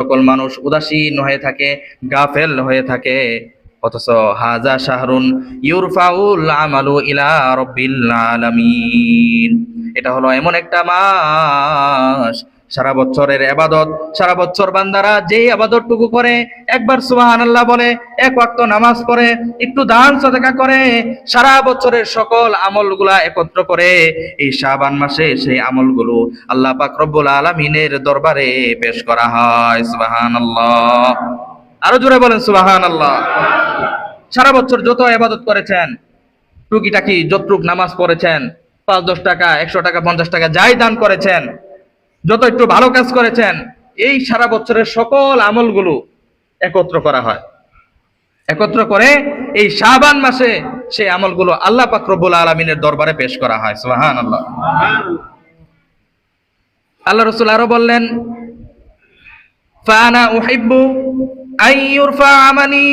সকল মানুষ উদাসীন হয়ে থাকে, গাফেল হয়ে থাকে। অথচ হাযা শাহরুন ইউরফাউল আমালু ইলা রাব্বিল আলামিন, এটা হলো এমন একটা মাস, সারা বছরের ইবাদত, সারা বছর বান্দারা যেই ইবাদতটুকু করে, একবার সুবহানাল্লাহ বলে, এক ওয়াক্ত নামাজ পড়ে, একটু দান সদকা করে, সারা বছরের সকল আমলগুলা একত্র করে এই শাবান মাসে সেই আমলগুলো আল্লাহ পাক রব্বুল আলামিনের দরবারে পেশ করা হয়। সুবহানাল্লাহ, আরো জোরে বলেন সুবহানাল্লাহ। সারা বছর যত ইবাদত করেছেন, টুকিটাকি যতটুক নামাজ পড়েছেন, 5-10 টাকা, 100 টাকা, 50 টাকা যাই দান করেছেন, যত একটু ভালো কাজ করেছেন, এই সারা বছরের সকল আমলগুলো একত্র করা হয়। একত্র করে এই শাবান মাসে সেই আমলগুলো আল্লাহ পাক রব্বুল আলামিনের দরবারে পেশ করা হয়। সুবহানাল্লাহ। আল্লাহ রাসূল আরো বললেন, ফানা উহিব্বু আন ইউরফা আমালি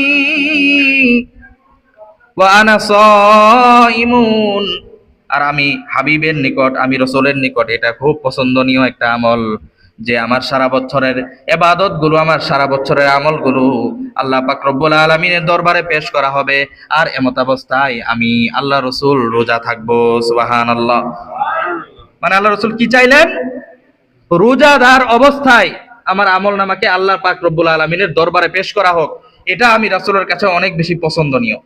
ওয়া আনা সাইমুন, আর আমি হাবিবের নিকট, আমি রাসূলের নিকট এটা খুব পছন্দনীয় একটা আমল যে আমার সারা বছরের ইবাদত গুলো, আমার সারা বছরের আমলগুলো আল্লাহ পাক রব্বুল আলামিনের দরবারে পেশ করা হবে, আর এমত অবস্থায় আমি আল্লাহ রাসূল রোজা থাকবো। সুবহানাল্লাহ। মানে আল্লাহ রাসূল কি চাইলেন? রোজাদার অবস্থায় আমার আমল নামাকে আল্লাহ পাক রব্বুল আলামিনের দরবারে পেশ করা হোক, এটা আমি রাসূলের কাছে অনেক বেশি পছন্দনীয়।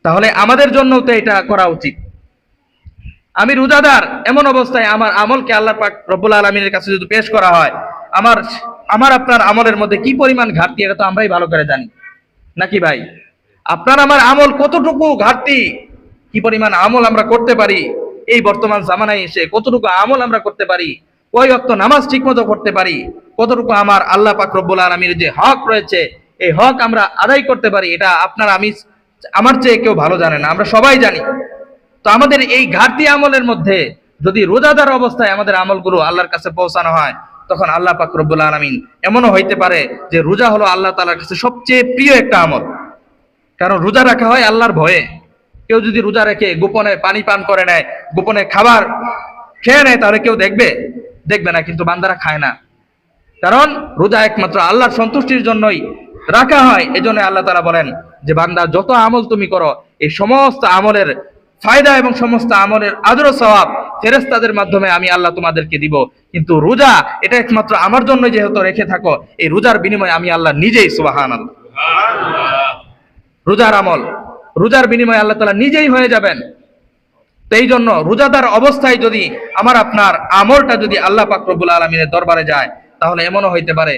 তাহলে আমাদের জন্য তো এটা করা উচিত। আমি রোজাদার, এমন অবস্থায় আমার আমলকে আল্লাহ পাক রব্বুল আলামিনের কাছে যদি পেশ করা হয়, আমার আপনার আমলের মধ্যে কি পরিমাণ ঘাটতি, এটা তো আমরাই ভালো করে জানি, নাকি ভাই? আপনার আমার আমল কতটুকু ঘাটতি, কি পরিমাণ আমল আমরা করতে পারি, এই বর্তমান জামানায় এসে কতটুকু আমল আমরা করতে পারি, কয় ওয়াক্ত নামাজ ঠিকমতো করতে পারি, কতটুকু আমার আল্লাহ পাক রব্বুল আলামিনের যে হক রয়েছে এই হক আমরা আদায় করতে পারি, এটা আপনার আমি আমার চেয়ে কেউ ভালো জানে না, আমরা সবাই জানি। তো আমাদের এই ঘাটতি আমলের মধ্যে যদি রোজাদার অবস্থায় আমাদের আমলগুলো আল্লাহর কাছে পৌঁছানো হয়, তখন আল্লাহ পাক রব্বুল আলামিন এমনও হইতে পারে যে রোজা হলো আল্লাহ তাআলার কাছে সবচেয়ে প্রিয় একটা আমল। কারণ রোজা রাখা হয় আল্লাহর ভয়ে। কেউ যদি রোজা রেখে গোপনে পানি পান করে নেয়, গোপনে খাবার খেয়ে নেয়, তাহলে কেউ দেখবে না, কিন্তু বান্দারা খায় না। কারণ রোজা একমাত্র আল্লাহর সন্তুষ্টির জন্যই রাখা হয়। এজন্য আল্লাহ তাআলা বলেন যে বান্দা যত আমল তুমি করো, এই সমস্ত আমলের ফায়দা এবং সমস্ত আমলের আজর ও সওয়াব ফেরেশতাদের মাধ্যমে আমি আল্লাহ তোমাদেরকে দিব, কিন্তু রোজা এটা একমাত্র আমার জন্য যেহেতু রেখে থাকো, এই রোজার বিনিময়ে আমি আল্লাহ নিজেই, সুবহানাল্লাহ, রোজার আমল, রোজার বিনিময়ে আল্লাহ তাআলা নিজেই হয়ে যাবেন। তো এই জন্য রোজাদার অবস্থায় যদি আমার আপনার আমলটা যদি আল্লাহ পাক রব্বুল আলামিনের দরবারে যায়, তাহলে এমনও হইতে পারে